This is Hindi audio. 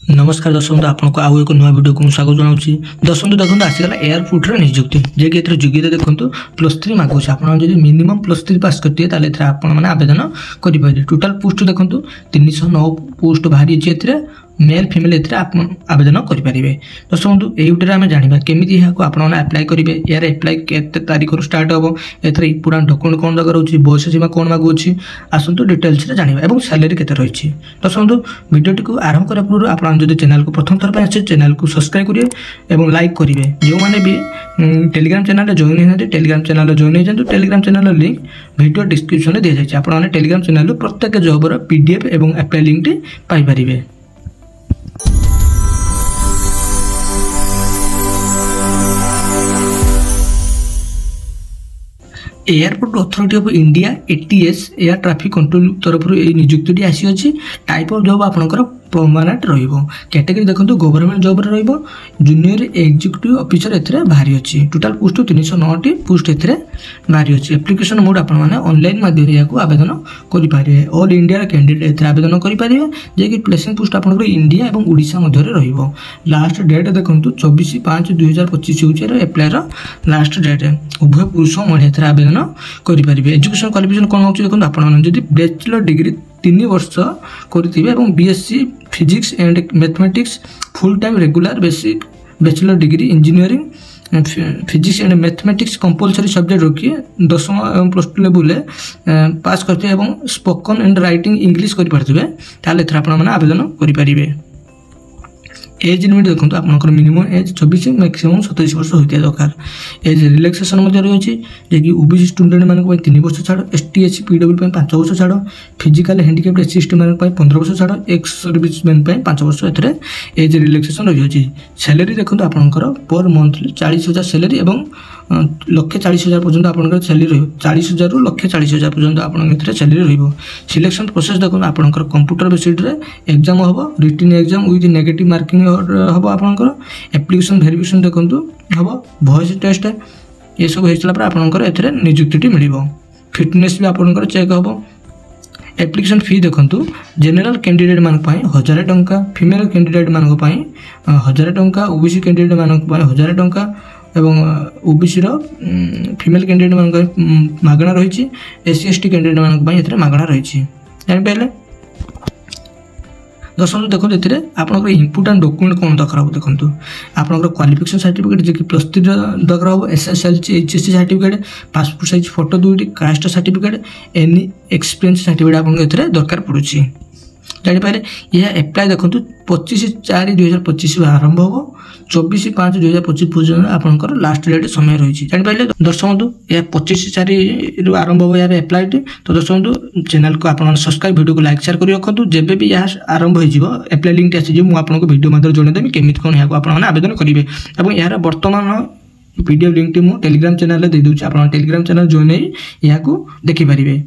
नमस्कार दर्शक बंधु आपको आउ एक नुआ वीडियो को स्वागत जनाऊँगी। दर्शक बंधु देखो आसीगला एयरपोर्ट नियुक्ति जे कि योग्यता देखो +3 मागुचे आप मिनिमम +3 पास करते आपने आवेदन करेंगे। टोटाल पोस्ट देखो 309 पोस्ट बाहरी मेल फीमेल आप आवेदन करेंगे। दर्शक बंधु यूट्यूब आम जाना केमी आप्लाय करेंगे यार एप्लाय के तारीख स्टार्ट हम ए पूरा डॉक्यूमेंट कौन दरकार होची बयस सीमा कौन मागुची आसतु डिटेल्स जाना और सैलरी केते रही। दर्शक बंधु वीडियोटी को आरंभ करा पूर्व आप चैनल को प्रथम थर आसे चैनल को सब्सक्राइब करेंगे और लाइक करेंगे। जो मैंने भी टेलीग्राम चैनल जॉइन होती टेलीग्राम चैनल जॉइन हो Telegram channel link video description में दी जाए। आपने टेलीग्राम चैनल प्रत्येक जॉबर PDF और अप्लाई लिंक पाइपर। Airport authority of India ATS air traffic control तरफ नियुक्ति आसी अच्छी। टाइप ऑफ जॉब आपंकर परमानेंट कैटेगरी देखो government job junior executive officer ए बाहरी अच्छी। टोटाल पोस्ट 309 पोस्ट ए बाहरी अच्छी। एप्लिकेशन मोड आपने ऑनलाइन माध्यम यहाँ आवेदन करेंगे। ऑल इंडिया कैंडिडेट आवेदन करेंगे जे प्लेसिंग पोस्ट आप इंडिया और ओडिशा मध्य रहा। लास्ट डेट देखो 24/5/2025 हूँ एप्लायर लास्ट डेट। उभय पुरुष महिला आवेदन करेंगे। एजुकेशन क्वालिफिकेशन कौन हो देखो आपड़ी बैचलर डिग्री 3 वर्ष करेंगे और BSc physics and mathematics full time regular basic bachelor degree engineering physics and mathematics compulsory subject रखिए 10वीं और +2 लेवल पास करते और स्पोकन एंड राइटिंग इंग्लिश करेंगे आपने आवेदन करेंगे। एज लिमिट देखो आपंकर मिनिमम एज 24 मैक्सिमम 27 वर्ष होता दरकार। एज रिलैक्सेशन रही है कि OBC स्टूडेंट मानक 3 वर्ष छाड़ ST SC PW 5 वर्ष छाड़ फिजिकल हैंडिकैप्ड SC ST मानक 15 वर्ष छाड़ एक्स सर्विसमैन 5 वर्ष एज रिलैक्सेशन रही है। सैलरी देखो आपंकर पर मंथली 40,000 सैलरी और 1,40,000 पर्यटन आप सैलरी रही 40,000 रु 1,40,000 पर्यटन आप सैलरी रही। सिलेक्शन प्रोसेस देखो आपंकर कंप्यूटर बेसिड एग्जाम हम written exam with negative marking हम आपंकर एप्लिकेशन वेरिफिकेशन देखो हम वॉइस टेस्ट ये सब होता आपंकर ए नियुक्ति मिल। फिटनेस भी आपंकर चेक हम। एप्लिकेशन फी देखो जनरल कैंडिडेट मानक 1,000 टंका फीमेल कैंडिडेट मानक 1,000 टंका OBC कैंडिडेट मानक 1,000 टंका एवं OBC फीमेल कैंडिडेट मानक मागणा रही। SC ST कैंडिडेट मानक मागणा रही जापारे। दर्शक देखो ये आपंकर इम्पोर्टाट डॉक्यूमेंट कौन दरकार हो देखो आपंकर क्वालिफिकेशन सर्टिफिकेट जी +3 दरकार हो SSLC HSC certificate passport size photo 2टी caste certificate any experience certificate आपको दरकार पड़ुछि जापारे। यह एप्लाय देखो 25/4/2025 आरंभ हम 24/5/2025 पर्यटन आपंकर लास्ट डेट समय रही जापारे। दर्शक बंधु यह 25/4 आरंभ हो यार एप्लाय। तो दर्शक बंधु चैनल को आप सब्सक्राइब वीडियो को लाइक शेयर कर रखु। जब भी यह आरंभ हो एप्लाय लिंक आसी मुझे आपको वीडियो मध्य जनईदेवी केमी कौन यहाँ आपने आवेदन करेंगे और यार बर्तमान PDF लिंक मुझे टेलीग्राम चैनल दे दूँ। आप टेलीग्राम चैनल जॉइन यहाँ देखिपारे।